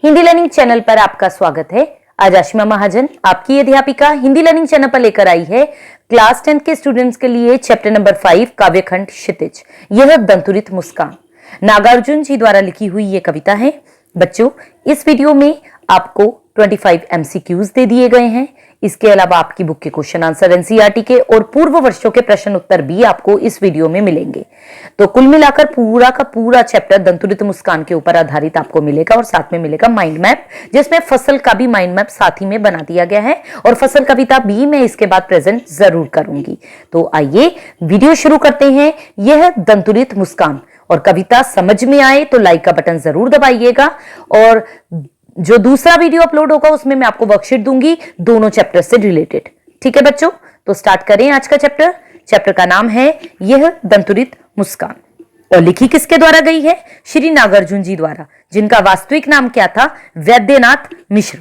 Hindi learning channel पर आपका स्वागत है। आज आशिमा महाजन आपकी अध्यापिका हिंदी लर्निंग चैनल पर लेकर आई है क्लास 10 के स्टूडेंट्स के लिए चैप्टर नंबर 5 काव्यखंड क्षितिज। यह दंतुरित मुस्कान नागार्जुन जी द्वारा लिखी हुई ये कविता है। बच्चों, इस वीडियो में आपको 25 MCQs दे दिए गए हैं। इसके अलावा आपकी बुक के क्वेश्चन आंसर एनसीईआरटी के और पूर्व वर्षों के प्रश्न उत्तर भी आपको इस वीडियो में मिलेंगे। तो कुल मिलाकर पूरा का पूरा चैप्टर दंतुरित मुस्कान के ऊपर आधारित आपको मिलेगा और साथ में मिलेगा माइंड मैप, जिसमें फसल का भी माइंड मैप साथ ही में बना दिया गया है और फसल कविता भी मैं इसके बाद प्रेजेंट जरूर करूंगी। तो आइए वीडियो शुरू करते हैं। यह दंतुरित मुस्कान और कविता समझ में आए तो लाइक का बटन जरूर दबाइएगा और जो दूसरा वीडियो अपलोड होगा उसमें मैं आपको वर्कशीट दूंगी दोनों चैप्टर से रिलेटेड। ठीक है बच्चों, तो स्टार्ट करें आज का चैप्टर। चैप्टर का नाम है यह दंतुरित मुस्कान और लिखी किसके द्वारा गई है? श्री नागार्जुन जी द्वारा, जिनका वास्तविक नाम क्या था? वैद्यनाथ मिश्र।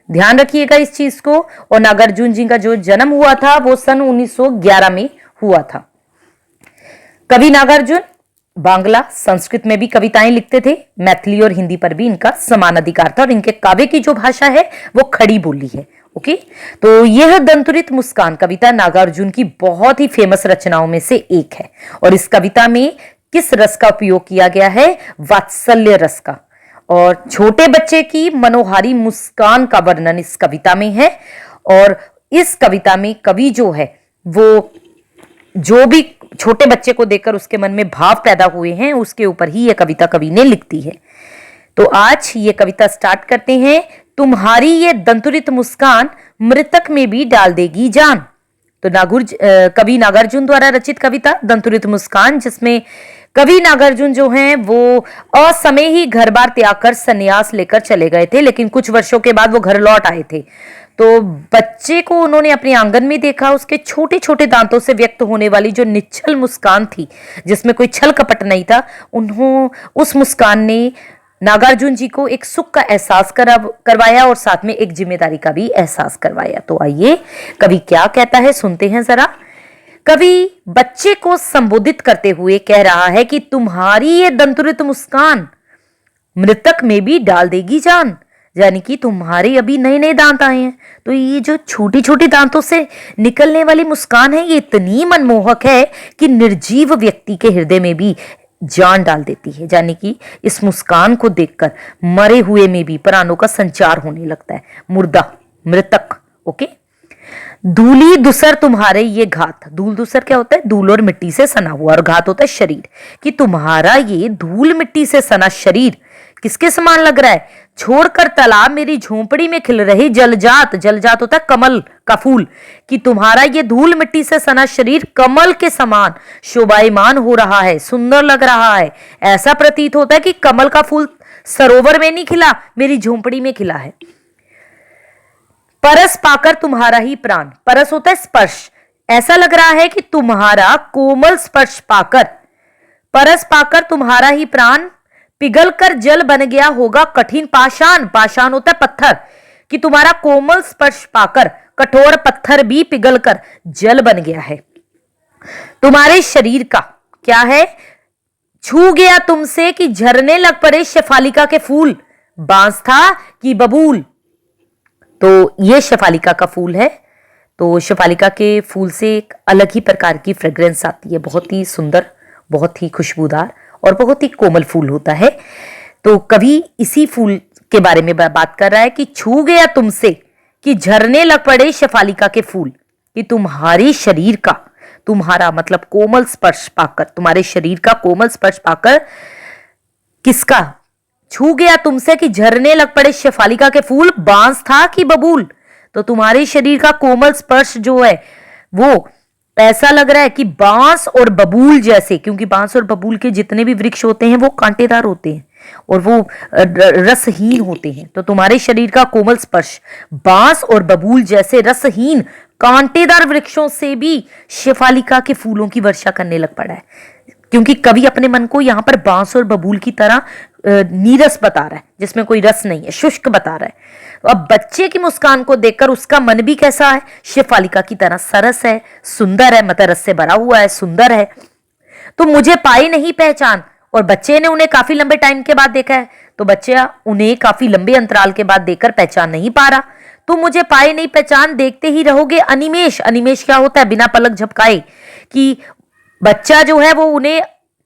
ध्यान रखिएगा इस चीज को। और नागार्जुन जी का जो जन्म हुआ था वो सन 1911 में हुआ था। कवि नागार्जुन बांग्ला संस्कृत में भी कविताएं लिखते थे। मैथिली और हिंदी पर भी इनका समान अधिकार था और इनके काव्य की जो भाषा है वो खड़ी बोली है। ओके, तो यह दंतुरित मुस्कान कविता नागार्जुन की बहुत ही फेमस रचनाओं में से एक है। और इस कविता में किस रस का उपयोग किया गया है? वात्सल्य रस का। और छोटे बच्चे की मनोहारी मुस्कान का वर्णन इस कविता में है। और इस कविता में कवि जो है वो जो भी छोटे बच्चे को देखकर उसके मन में भाव पैदा हुए हैं उसके ऊपर ही यह कविता कवि ने लिखती है। तो आज ये कविता स्टार्ट करते हैं। तुम्हारी ये दंतुरित मुस्कान मृतक में भी डाल देगी जान। तो कवि नागार्जुन द्वारा रचित कविता दंतुरित मुस्कान, जिसमें कवि नागार्जुन जो हैं वो असमय ही घर बार त्याग कर संन्यास लेकर चले गए थे, लेकिन कुछ वर्षों के बाद वो घर लौट आए थे। तो बच्चे को उन्होंने अपने आंगन में देखा। उसके छोटे छोटे दांतों से व्यक्त होने वाली जो निश्चल मुस्कान थी, जिसमें कोई छल कपट नहीं था, उस मुस्कान ने नागार्जुन जी को एक सुख का एहसास करवाया और साथ में एक जिम्मेदारी का भी एहसास करवाया। तो आइए कवि क्या कहता है सुनते हैं जरा। कवि बच्चे को संबोधित करते हुए कह रहा है कि तुम्हारी ये दंतुरित मुस्कान मृतक में भी डाल देगी जान। यानी कि तुम्हारे अभी नए नए दांत आए हैं, तो ये जो छोटी छोटी दांतों से निकलने वाली मुस्कान है ये इतनी मनमोहक है कि निर्जीव व्यक्ति के हृदय में भी जान डाल देती है। यानी कि इस मुस्कान को देखकर मरे हुए में भी प्राणों का संचार होने लगता है। मुर्दा, मृतक। ओके, धूली दुसर तुम्हारे ये घात। धूल दुसर क्या होता है? धूल और मिट्टी से सना हुआ, और घात होता है शरीर। कि तुम्हारा ये धूल मिट्टी से सना शरीर किसके समान लग रहा है? छोड़कर तालाब मेरी झोंपड़ी में खिल रही जलजात। जलजात होता है कमल का फूल। कि तुम्हारा ये धूल मिट्टी से सना शरीर कमल के समान शोभायमान हो रहा है, सुंदर लग रहा है। ऐसा प्रतीत होता है कि कमल का फूल सरोवर में नहीं खिला, मेरी झोंपड़ी में खिला है। परस पाकर तुम्हारा ही प्राण। परस होता है स्पर्श। ऐसा लग रहा है कि तुम्हारा कोमल स्पर्श पाकर, परस पाकर तुम्हारा ही प्राण पिघलकर जल बन गया होगा कठिन पाषाण। पाषाण होता है पत्थर। कि तुम्हारा कोमल स्पर्श पाकर कठोर पत्थर भी पिघलकर जल बन गया है। तुम्हारे शरीर का क्या है? छू गया तुमसे कि झरने लग पड़े शेफालिका के फूल। बांस था कि बबूल? तो ये शेफालिका का फूल है। तो शेफालिका के फूल से एक अलग ही प्रकार की फ्रेग्रेंस आती है, बहुत ही सुंदर, बहुत ही खुशबूदार और बहुत ही कोमल फूल होता है। तो कवि इसी फूल के बारे में बात कर रहा है कि छू गया तुमसे कि झरने लग पड़े शेफालिका के फूल। कि तुम्हारे शरीर का, तुम्हारा मतलब कोमल स्पर्श पाकर, तुम्हारे शरीर का कोमल स्पर्श पाकर किसका? छू गया तुमसे कि झरने लग पड़े शेफालिका के फूल। बांस था कि बबूल? तो तुम्हारे शरीर का कोमल स्पर्श जो है वो ऐसा लग रहा है कि बांस और बबूल जैसे, क्योंकि बांस और बबूल के जितने भी वृक्ष होते हैं वो कांटेदार होते हैं और वो रसहीन होते हैं। तो तुम्हारे शरीर का कोमल स्पर्श बांस और बबूल जैसे रसहीन कांटेदार वृक्षों से भी शेफालिका के फूलों की वर्षा करने लग पड़ा है। क्योंकि कवि अपने मन को यहां पर बांस और बबूल की तरह नीरस बता रहा है, जिसमें कोई रस नहीं है, शुष्क बता रहा है। तो अब बच्चे की मुस्कान को देखकर उसका मन भी कैसा है? शेफालिका की तरह सरस है, सुंदर है, मतलब रस से भरा हुआ है, सुंदर है। तो मुझे पाई नहीं पहचान। और बच्चे ने उन्हें काफी लंबे टाइम के बाद देखा है। तो बच्चा उन्हें काफी लंबे अंतराल के बाद देखकर पहचान नहीं पा रहा। तुम मुझे पाए नहीं पहचान, देखते ही रहोगे अनिमेष। अनिमेष क्या होता है? बिना पलक झपकाए। कि बच्चा जो है वो उन्हें,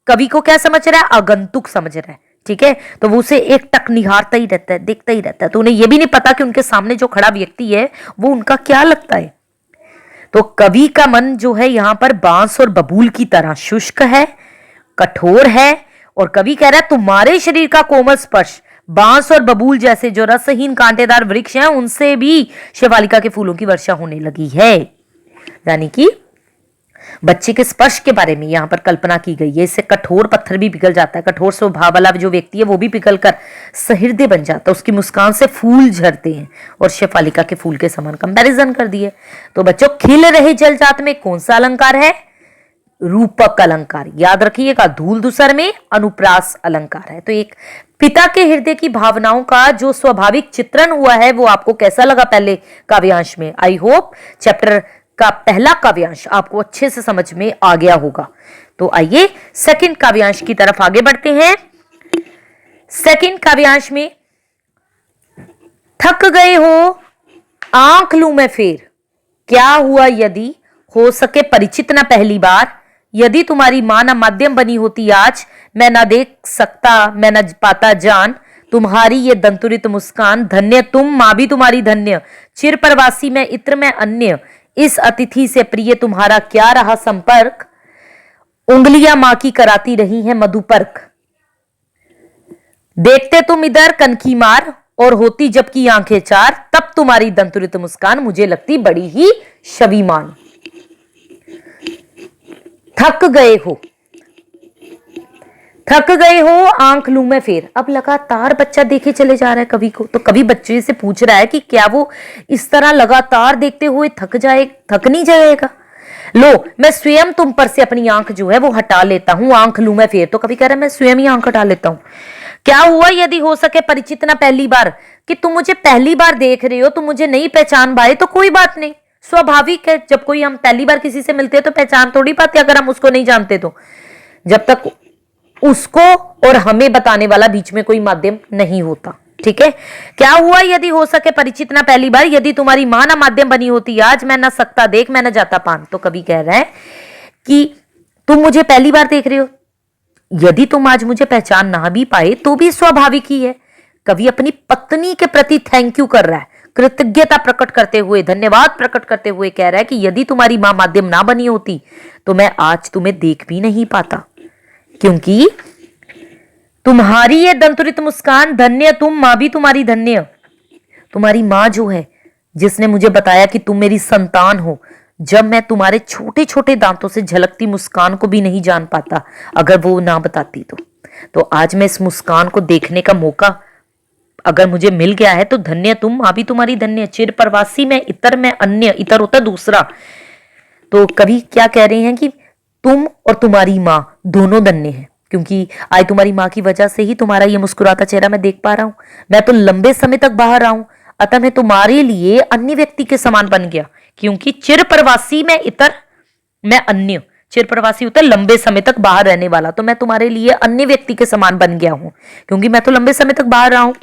कवि को क्या समझ रहा है? आगंतुक समझ रहा है। ठीक है, तो वो उसे एक टक निहारता ही रहता है, देखता ही रहता है। तो उन्हें यह भी नहीं पता कि उनके सामने जो खड़ा व्यक्ति है वो उनका क्या लगता है। तो कवि का मन जो है यहां पर बांस और बबूल की तरह शुष्क है, कठोर है। और कवि कह रहा है तुम्हारे शरीर का कोमल स्पर्श बांस और बबूल जैसे जो रसहीन कांटेदार वृक्ष हैं उनसे भी शिवालिका के फूलों की वर्षा होने लगी है। यानी कि बच्चे के स्पर्श के बारे में यहां पर कल्पना की गई है। इससे कठोर पत्थर भी पिघल जाता है। कठोर स्वभाव वाला जो व्यक्ति है वो भी पिघल कर सहृदय बन जाता है। उसकी मुस्कान से फूल झरते हैं और शिवालिका के फूल के समान कंपैरिजन कर दिए। तो बच्चों, खिल रहे जलजात में कौन सा अलंकार है? रूपक अलंकार। याद रखिएगा, धूल धूसर में अनुप्रास अलंकार है। तो एक पिता के हृदय की भावनाओं का जो स्वाभाविक चित्रण हुआ है वो आपको कैसा लगा पहले काव्यांश में? आई होप चैप्टर का पहला काव्यांश आपको अच्छे से समझ में आ गया होगा। तो आइए सेकंड काव्यांश की तरफ आगे बढ़ते हैं। सेकंड काव्यांश में, थक गए हो आंख लूं मैं फेर, क्या हुआ यदि हो सके परिचित न पहली बार, यदि तुम्हारी मां न माध्यम बनी होती आज, मैं ना देख सकता मैं न पाता जान, तुम्हारी ये दंतुरित मुस्कान, धन्य तुम मां भी तुम्हारी धन्य, चिर परवासी मैं इत्र में अन्य, इस अतिथि से प्रिय तुम्हारा क्या रहा संपर्क, उंगलियां मां की कराती रही हैं मधुपर्क, देखते तुम इधर कनखी मार और होती जबकि आंखें चार, तब तुम्हारी दंतुरित मुस्कान मुझे लगती बड़ी ही शबीमान। थक गए हो, थक गए हो आंख लूं मैं फेर। अब लगातार बच्चा देखे चले जा रहा है कवि को। तो कवि बच्चे से पूछ रहा है कि क्या वो इस तरह लगातार देखते हुए थक नहीं जाएगा। लो मैं स्वयं तुम पर से अपनी आंख जो है वो हटा लेता हूं, आंख लूं मैं फेर। तो कवि कह रहा है मैं स्वयं ही आंख हटा लेता हूं। क्या हुआ यदि हो सके परिचित ना पहली बार, कि तुम मुझे पहली बार देख रहे हो, तुम मुझे नहीं पहचान पाए तो कोई बात नहीं, स्वाभाविक है। जब कोई हम पहली बार किसी से मिलते हैं तो पहचान थोड़ी पाते अगर हम उसको नहीं जानते तो, जब तक उसको और हमें बताने वाला बीच में कोई माध्यम नहीं होता। ठीक है, क्या हुआ यदि हो सके परिचित ना पहली बार, यदि तुम्हारी मां ना माध्यम बनी होती आज, मैं ना सकता देख मैं ना जाता पान। तो कवि कह रहा है कि तुम मुझे पहली बार देख रहे हो, यदि तुम आज मुझे पहचान ना भी पाए तो भी स्वाभाविक ही है। कवि अपनी पत्नी के प्रति थैंक यू कर रहा है, कृतज्ञता प्रकट करते हुए, धन्यवाद प्रकट करते हुए कह रहा है कि यदि तुम्हारी मां माध्यम ना बनी होती तो मैं आज तुम्हें देख भी नहीं पाता, क्योंकि तुम्हारी ये दंतुरित मुस्कान, धन्य तुम मां भी तुम्हारी धन्य। तुम्हारी मां जो है जिसने मुझे बताया कि तुम मेरी संतान हो, जब मैं तुम्हारे छोटे छोटे दांतों से झलकती मुस्कान को भी नहीं जान पाता अगर वो ना बताती तो आज मैं इस मुस्कान को देखने का मौका अगर मुझे मिल गया है तो धन्य तुम मां भी तुम्हारी धन्य, चिर परवासी में इतर में अन्य, इतर होता दूसरा। तो कवि क्या कह रहे हैं कि तुम और तुम्हारी मां दोनों धन्य हैं, क्योंकि आज तुम्हारी मां की वजह से ही तुम्हारा ये मुस्कुराता चेहरा मैं देख पा रहा हूं। मैं तो लंबे समय तक बाहर रहा हूं, अतः मैं तुम्हारे लिए अन्य व्यक्ति के समान बन गया, क्योंकि चिर प्रवासी में इतर मैं अन्य, चिर प्रवासी होता है लंबे समय तक बाहर रहने वाला, तो मैं तुम्हारे लिए अन्य व्यक्ति के समान बन गया हूं, क्योंकि मैं तो लंबे समय तक बाहर रहा हूं।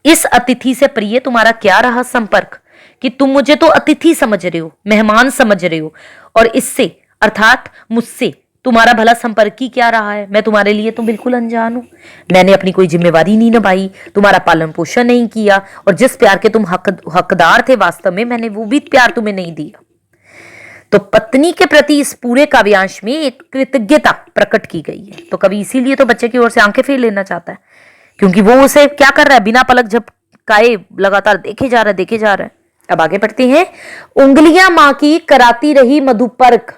इस अतिथि से प्रिय तुम्हारा क्या रहा संपर्क, कि तुम मुझे तो अतिथि समझ रहे हो, मेहमान समझ रहे हो, और इससे अर्थात मुझसे तुम्हारा भला संपर्क ही क्या रहा है। मैं तुम्हारे लिए तो बिल्कुल अनजान हूं, मैंने अपनी कोई जिम्मेवारी नहीं निभाई, तुम्हारा पालन पोषण नहीं किया, और जिस प्यार के तुम हकदार थे वास्तव में, मैंने वो भी प्यार तुम्हें नहीं दिया। तो पत्नी के प्रति इस पूरे काव्यांश में एक कृतज्ञता प्रकट की गई है। तो कभी इसीलिए तो बच्चे की ओर से आंखें फेर लेना चाहता है, क्योंकि वो उसे क्या कर रहा है, बिना पलक झपकाए लगातार देखे जा रहा है। अब आगे बढ़ते हैं। उंगलियां मां की कराती रही मधुपर्क,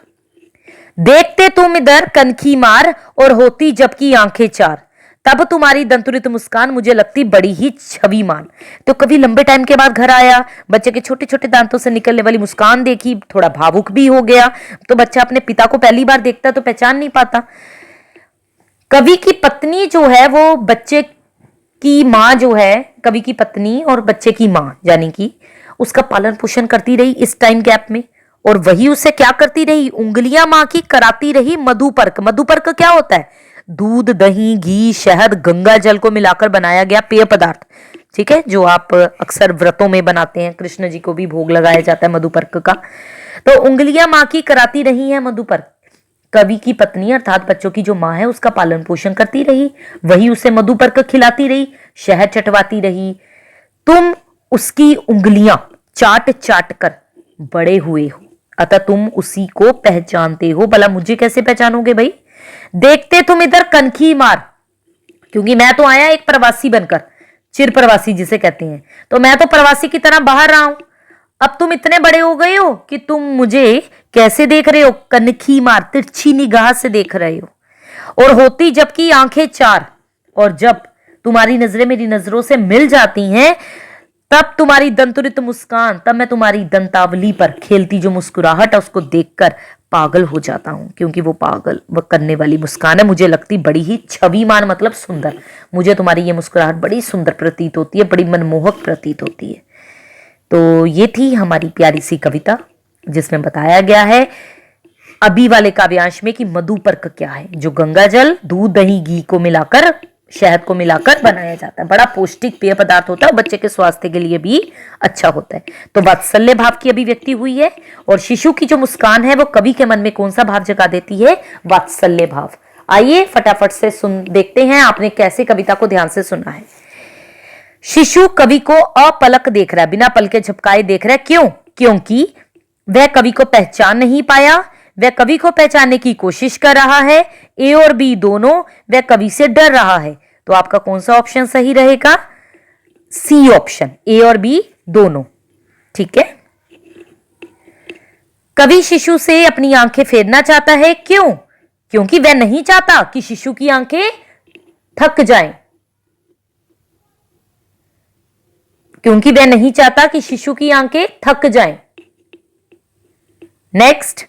देखते तुम इधर कनखी मार और होती जबकि आंखें चार, तब तुम्हारी दंतुरित मुस्कान मुझे लगती बड़ी ही छविमान। तो कभी लंबे टाइम के बाद घर आया, बच्चे के छोटे छोटे दांतों से निकलने वाली मुस्कान देखी, थोड़ा भावुक भी हो गया। तो बच्चा अपने पिता को पहली बार देखता तो पहचान नहीं पाता। कवि की पत्नी जो है वो बच्चे की मां जो है, कवि की पत्नी और बच्चे की मां यानी कि उसका पालन पोषण करती रही इस टाइम गैप में, और वही उसे क्या करती रही, उंगलियां मां की कराती रही मधुपर्क। मधुपर्क क्या होता है, दूध, दही, घी, शहद, गंगा जल को मिलाकर बनाया गया पेय पदार्थ, ठीक है, जो आप अक्सर व्रतों में बनाते हैं। कृष्ण जी को भी भोग लगाया जाता है मधुपर्क का। तो उंगलियां माँ की कराती रही है मधुपर्क। कवि की पत्नी अर्थात बच्चों की जो माँ है उसका पालन पोषण करती रही, वही उसे मधुपर्क खिलाती रही, शहद चटवाती रही। तुम उसकी उंगलियां चाट चाट कर बड़े हुए हो, अतः तुम उसी को पहचानते हो। भला मुझे कैसे पहचानोगे भाई? देखते तुम इधर कनखी मार, क्योंकि मैं तो आया एक प्रवासी बनकर, चिर प्रवासी जिसे कहते हैं, तो मैं तो प्रवासी की तरह बाहर रहा हूं। अब तुम इतने बड़े हो गए हो कि तुम मुझे कैसे देख रहे हो? कनखी मार, तिरछी निगाह से देख रहे हो। और होती जबकि आंखें चार, और जब तुम्हारी नजरें मेरी नजरों से मिल जाती हैं, तब तुम्हारी दंतुरित मुस्कान, तब मैं तुम्हारी दंतावली पर खेलती जो मुस्कुराहट है उसको देखकर पागल हो जाता हूं, क्योंकि वो पागल वो करने वाली मुस्कान है मुझे लगती बड़ी ही छविमान, मतलब सुंदर। मुझे तुम्हारी ये मुस्कुराहट बड़ी सुंदर प्रतीत होती है, बड़ी मनमोहक प्रतीत होती है। तो ये थी हमारी प्यारी सी कविता जिसमें बताया गया है अभी वाले काव्यांश में कि मधुपर्क क्या है, जो गंगा जल, दूध, दही, घी को मिलाकर, शहद को मिलाकर बनाया जाता है। बड़ा पौष्टिक पेय पदार्थ होता है, बच्चे के स्वास्थ्य के लिए भी अच्छा होता है। तो वात्सल्य भाव की अभिव्यक्ति हुई है, और शिशु की जो मुस्कान है वो कवि के मन में कौन सा भाव जगा देती है? वात्सल्य भाव। आइए फटाफट से देखते हैं आपने कैसे कविता को ध्यान से सुना है। शिशु कवि को अपलक देख रहा है, बिना पल के झपकाए देख रहा है। क्यों? क्योंकि वह कवि को पहचान नहीं पाया, वह कवि को पहचानने की कोशिश कर रहा है। ए और बी दोनों, वह कवि से डर रहा है। तो आपका कौन सा ऑप्शन सही रहेगा? सी ऑप्शन, ए और बी दोनों। ठीक है। कवि शिशु से अपनी आंखें फेरना चाहता है। क्यों? क्योंकि वह नहीं चाहता कि शिशु की आंखें थक जाएं, क्योंकि वह नहीं चाहता कि शिशु की आंखें थक जाएं। नेक्स्ट,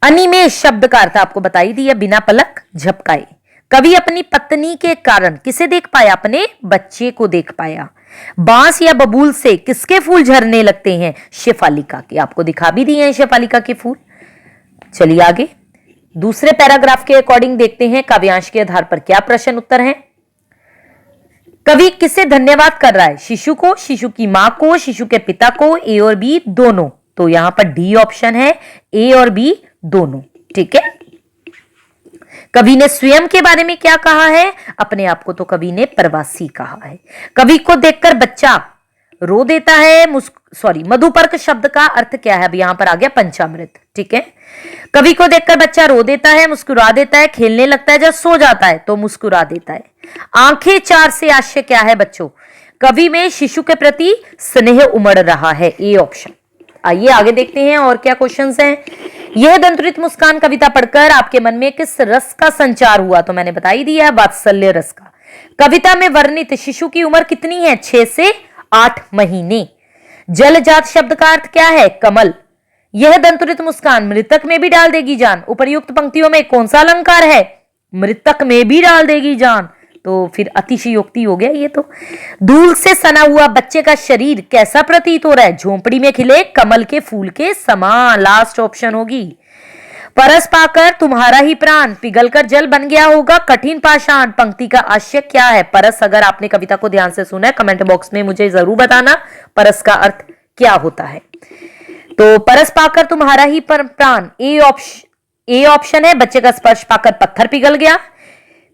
अनिमेष शब्द का अर्थ आपको बताई दिया, बिना पलक झपकाए। कवि अपनी पत्नी के कारण किसे देख पाया? अपने बच्चे को देख पाया। बांस या बबूल से किसके फूल झरने लगते हैं? शेफालिका के। आपको दिखा भी दिए हैं शेफालिका के फूल। चलिए आगे दूसरे पैराग्राफ के अकॉर्डिंग देखते हैं काव्यांश के आधार पर क्या प्रश्न उत्तर हैं। कवि किसे धन्यवाद कर रहा है? शिशु को, शिशु की मां को, शिशु के पिता को, ए और बी दोनों। तो यहां पर डी ऑप्शन है, ए और बी दोनों। ठीक है। कवि ने स्वयं के बारे में क्या कहा है? अपने आप को तो कवि ने प्रवासी कहा है। कवि को देखकर बच्चा रो देता है। मधुपर्क शब्द का अर्थ क्या है? अब यहां पर आ गया पंचामृत। ठीक है। कवि को देखकर बच्चा रो देता है, मुस्कुरा देता है, खेलने लगता है, जब सो जाता है तो मुस्कुरा देता है। आंखें चार से आशय क्या है बच्चों? कवि में शिशु के प्रति स्नेह उमड़ रहा है, ए ऑप्शन। आइए आगे देखते हैं और क्या क्वेश्चंस हैं। यह दंतुरित मुस्कान कविता पढ़कर आपके मन में किस रस का संचार हुआ? तो मैंने बता ही दिया, वात्सल्य रस का। कविता में वर्णित शिशु की उम्र कितनी है? 6 से 8 महीने। जलजात शब्द का अर्थ क्या है? कमल। यह दंतुरित मुस्कान मृतक में भी डाल देगी जान। उपर्युक्त पंक्तियों में कौन सा अलंकार है? मृतक में भी डाल देगी जान। तो फिर अतिशयोक्ति हो गया ये तो। धूल से सना हुआ बच्चे का शरीर कैसा प्रतीत हो रहा है? झोंपड़ी में खिले कमल के फूल के समान। लास्ट ऑप्शन होगी। परस पाकर तुम्हारा ही प्राण पिघलकर जल बन गया होगा कठिन पाषाण। पंक्ति का आशय क्या है? परस, अगर आपने कविता को ध्यान से सुना है कमेंट बॉक्स में मुझे जरूर बताना परस का अर्थ क्या होता है। तो परस पाकर तुम्हारा ही प्राण, ए ऑप्शन है बच्चे का स्पर्श पाकर पत्थर पिघल गया।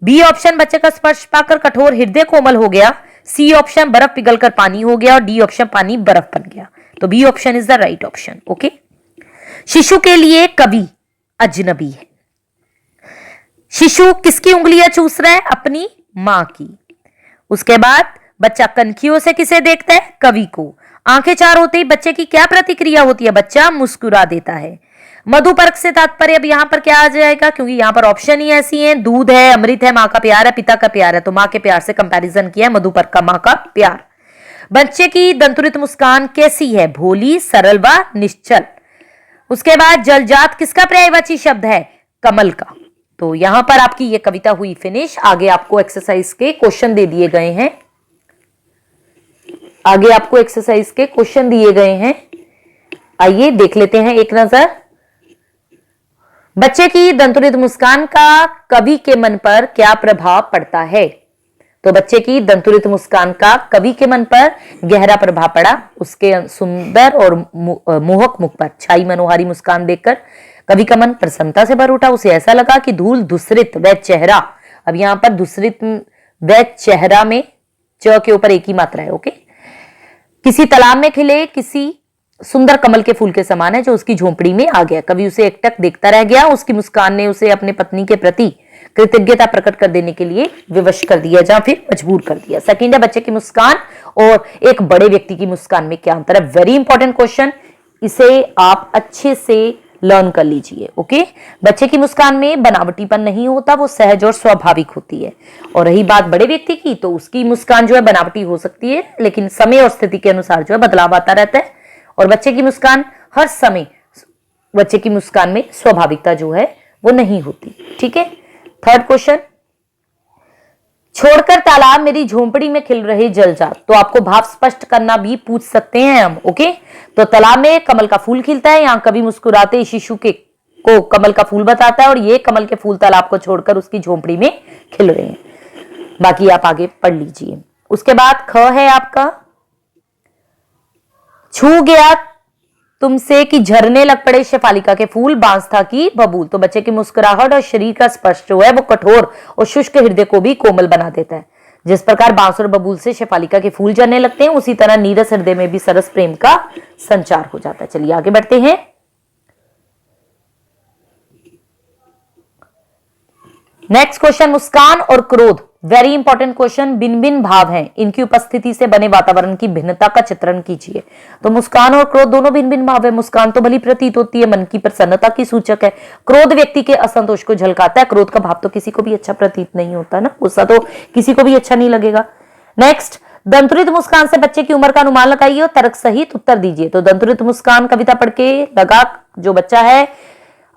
बी ऑप्शन बच्चे का स्पर्श पाकर कठोर हृदय कोमल हो गया। सी ऑप्शन बर्फ पिघलकर पानी हो गया। और डी ऑप्शन पानी बर्फ बन गया। तो B option is the right option. Okay. शिशु के लिए कवि अजनबी है। शिशु किसकी उंगलियां चूस रहा है? अपनी मां की। उसके बाद बच्चा कनखियों से किसे देखता है? कवि को। आंखें चार होते ही बच्चे की क्या प्रतिक्रिया होती है? बच्चा मुस्कुरा देता है। मधुपर्क से तात्पर्य अब यहां पर क्या आ जाएगा? क्योंकि यहां पर ऑप्शन ही ऐसी हैं, दूध है, अमृत है, मां का प्यार है, पिता का प्यार है, तो मां के प्यार से कंपैरिजन किया है मधुपर्क का मां का प्यार। बच्चे की दंतुरित मुस्कान कैसी है? भोली, सरल व निश्चल। उसके बाद जलजात किसका पर्यायवाची शब्द है? कमल का। तो यहां पर आपकी ये कविता हुई फिनिश। आगे आपको एक्सरसाइज के क्वेश्चन दे दिए गए हैं। आगे आपको एक्सरसाइज के क्वेश्चन दिए गए हैं, आइए देख लेते हैं एक नजर। बच्चे की दंतुरित मुस्कान का कवि के मन पर क्या प्रभाव पड़ता है? तो बच्चे की दंतुरित मुस्कान का कवि के मन पर गहरा प्रभाव पड़ा। उसके सुंदर और मोहक मुख पर छाई मनोहारी मुस्कान देखकर कवि का मन प्रसन्नता से भर उठा। उसे ऐसा लगा कि धूल धूसरित वह चेहरा, अब यहां पर धूसरित वह चेहरा में च के ऊपर एक ही मात्रा है, ओके, किसी तालाब में खिले किसी सुंदर कमल के फूल के समान है जो उसकी झोंपड़ी में आ गया। कवि उसे एकटक देखता रह गया। उसकी मुस्कान ने उसे अपने पत्नी के प्रति कृतज्ञता प्रकट कर देने के लिए विवश कर दिया, या फिर मजबूर कर दिया। सेकंड है, बच्चे की मुस्कान और एक बड़े व्यक्ति की मुस्कान में क्या अंतर है? वेरी इंपॉर्टेंट क्वेश्चन, इसे आप अच्छे से लर्न कर लीजिए, ओके। बच्चे की मुस्कान में बनावटीपन नहीं होता, वो सहज और स्वाभाविक होती है। और रही बात बड़े व्यक्ति की, तो उसकी मुस्कान जो है बनावटी हो सकती है, लेकिन समय और स्थिति के अनुसार जो है बदलाव आता रहता है। और बच्चे की मुस्कान हर समय, बच्चे की मुस्कान में स्वाभाविकता जो है वो नहीं होती, ठीक है। थर्ड क्वेश्चन, छोड़कर तालाब मेरी झोंपड़ी में खिल रहे जलजात। तो आपको भाव स्पष्ट करना भी पूछ सकते हैं हम, ओके। तो तालाब में कमल का फूल खिलता है, यहां कवि मुस्कुराते शिशु के को कमल का फूल बताता है, और ये कमल के फूल तालाब को छोड़कर उसकी झोंपड़ी में खिल रहे हैं। बाकी आप आगे पढ़ लीजिए। उसके बाद ख है आपका, छू गया तुमसे कि झरने लग पड़े शेफालिका के फूल, बांस था कि बबूल। तो बच्चे की मुस्कुराहट और शरीर का स्पर्श जो है वो कठोर और शुष्क हृदय को भी कोमल बना देता है। जिस प्रकार बांस और बबूल से शेफालिका के फूल झरने लगते हैं, उसी तरह नीरस हृदय में भी सरस प्रेम का संचार हो जाता है। चलिए आगे बढ़ते हैं। नेक्स्ट क्वेश्चन, मुस्कान और क्रोध, वेरी इंपॉर्टेंट क्वेश्चन। भिन्न भिन्न भाव हैं, इनकी उपस्थिति से बने वातावरण की भिन्नता का चित्रण कीजिए। तो मुस्कान और क्रोध दोनों भिन्न भिन्न भाव है। मुस्कान तो भली प्रतीत होती है, मन की प्रसन्नता की सूचक है। क्रोध व्यक्ति के असंतोष को झलकाता है। क्रोध का भाव तो किसी को भी अच्छा प्रतीत नहीं होता ना, गुस्सा तो किसी को भी अच्छा नहीं लगेगा। नेक्स्ट, दंतुरित मुस्कान से बच्चे की उम्र का अनुमान लगाइए और तर्क सहित उत्तर दीजिए। तो दंतुरित मुस्कान कविता पढ़ के लगा जो बच्चा है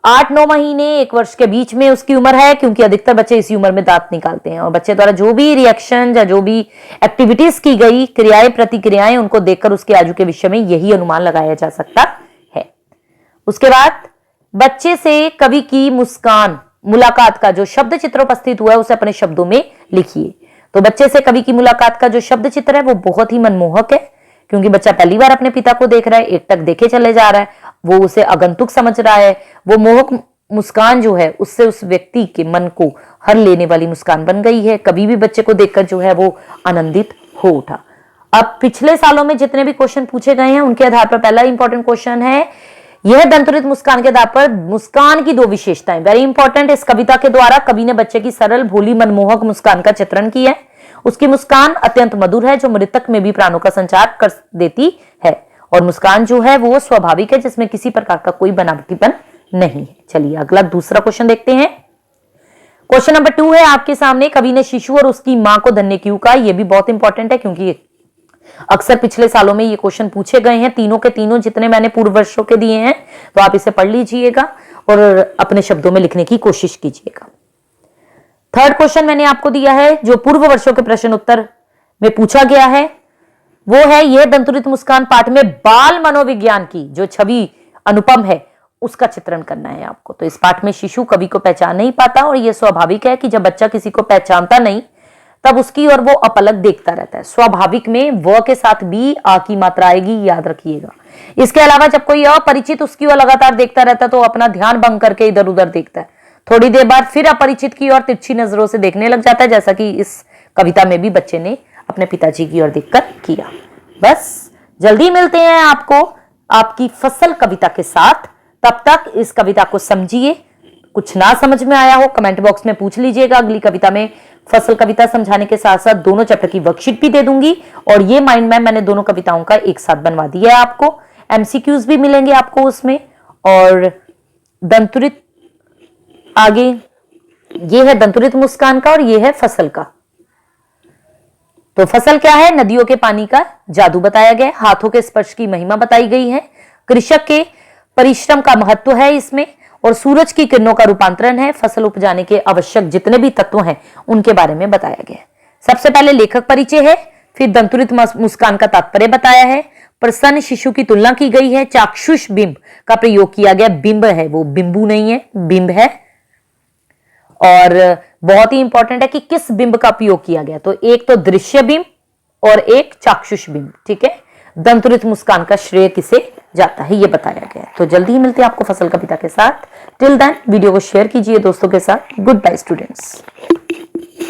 8-9 महीने 1 वर्ष के बीच में उसकी उम्र है, क्योंकि अधिकतर बच्चे इसी उम्र में दांत निकालते हैं। और बच्चे द्वारा जो भी रिएक्शन या जो भी एक्टिविटीज की गई, क्रियाएं प्रतिक्रियाएं, उनको देखकर उसके आयु के विषय में यही अनुमान लगाया जा सकता है। उसके बाद बच्चे से कवि की मुस्कान मुलाकात का जो शब्द चित्र उपस्थित हुआ है उसे अपने शब्दों में लिखिए। तो बच्चे से कवि की मुलाकात का जो शब्द चित्र है वो बहुत ही मनमोहक है, क्योंकि बच्चा पहली बार अपने पिता को देख रहा है, एकटक देखे चले जा रहा है, वो उसे आगंतुक समझ रहा है। वो मोहक मुस्कान जो है उससे उस व्यक्ति के मन को हर लेने वाली मुस्कान बन गई है। कभी भी बच्चे को देखकर जो है वो आनंदित हो उठा। अब पिछले सालों में जितने भी क्वेश्चन पूछे गए हैं उनके आधार पर पहला इंपॉर्टेंट क्वेश्चन है, यह दंतुरित मुस्कान के आधार पर मुस्कान की 2 विशेषताएं, वेरी इंपॉर्टेंट। इस कविता के द्वारा कवि ने बच्चे की सरल भोली मनमोहक मुस्कान का चित्रण किया है। उसकी मुस्कान अत्यंत मधुर है, जो मृतक में भी प्राणों का संचार कर देती है। और मुस्कान जो है वो स्वाभाविक है, जिसमें किसी प्रकार का कोई बनावटीपन नहीं है। चलिए अगला दूसरा क्वेश्चन देखते हैं। क्वेश्चन नंबर 2 है आपके सामने, कवि ने शिशु और उसकी मां को धन्य क्यों कहा। यह भी बहुत इंपॉर्टेंट है, क्योंकि अक्सर पिछले सालों में ये क्वेश्चन पूछे गए हैं। तीनों के तीनों जितने मैंने पूर्व वर्षों के दिए हैं, तो आप इसे पढ़ लीजिएगा और अपने शब्दों में लिखने की कोशिश कीजिएगा। थर्ड क्वेश्चन मैंने आपको दिया है जो पूर्व वर्षों के प्रश्न उत्तर में पूछा गया है, वो है यह दंतुरित मुस्कान पाठ में बाल मनोविज्ञान की जो छवि अनुपम है उसका चित्रण करना है आपको। तो इस पाठ में शिशु कवि को पहचान नहीं पाता, और यह स्वाभाविक है कि जब बच्चा किसी को पहचानता नहीं तब उसकी और वो अपलक देखता रहता है। स्वाभाविक में व के साथ भी आ की मात्रा आएगी, याद रखिएगा। इसके अलावा जब कोई अपरिचित उसकी ओर लगातार देखता रहता है तो अपना ध्यान भंग करके इधर उधर देखता है। थोड़ी देर बाद फिर अपरिचित की ओर तिरछी नजरों से देखने लग जाता है, जैसा कि इस कविता में भी बच्चे ने अपने पिताजी की ओर देखकर किया। बस जल्दी मिलते हैं आपको आपकी फसल कविता के साथ। तब तक इस कविता को समझिए। कुछ ना समझ में आया हो कमेंट बॉक्स में पूछ लीजिएगा। अगली कविता में फसल कविता समझाने के साथ साथ दोनों चैप्टर की वर्कशीट भी दे दूंगी, और ये माइंड मैप मैंने दोनों कविताओं का एक साथ बनवा दिया है आपको। एमसीक्यूज भी मिलेंगे आपको उसमें। और दंतुरित आगे ये है दंतुरित मुस्कान का और ये है फसल का। तो फसल क्या है? नदियों के पानी का जादू बताया गया, हाथों के स्पर्श की महिमा बताई गई है, कृषक के परिश्रम का महत्व है इसमें, और सूरज की किरणों का रूपांतरण है। फसल उपजाने के आवश्यक जितने भी तत्व हैं उनके बारे में बताया गया है। सबसे पहले लेखक परिचय है, फिर दंतुरित मुस्कान का तात्पर्य बताया है, प्रसन्न शिशु की तुलना की गई है। चाक्षुष बिंब का प्रयोग किया गया, बिंब है वो बिंबू नहीं है, बिंब है। और बहुत ही इंपॉर्टेंट है कि किस बिंब का उपयोग किया गया, तो एक तो दृश्य बिंब और एक चाक्षुष बिंब, ठीक है। दंतुरित मुस्कान का श्रेय किसे जाता है ये बताया गया है। तो जल्दी ही मिलते हैं आपको फसल कविता के साथ। टिल देन वीडियो को शेयर कीजिए दोस्तों के साथ। Goodbye students.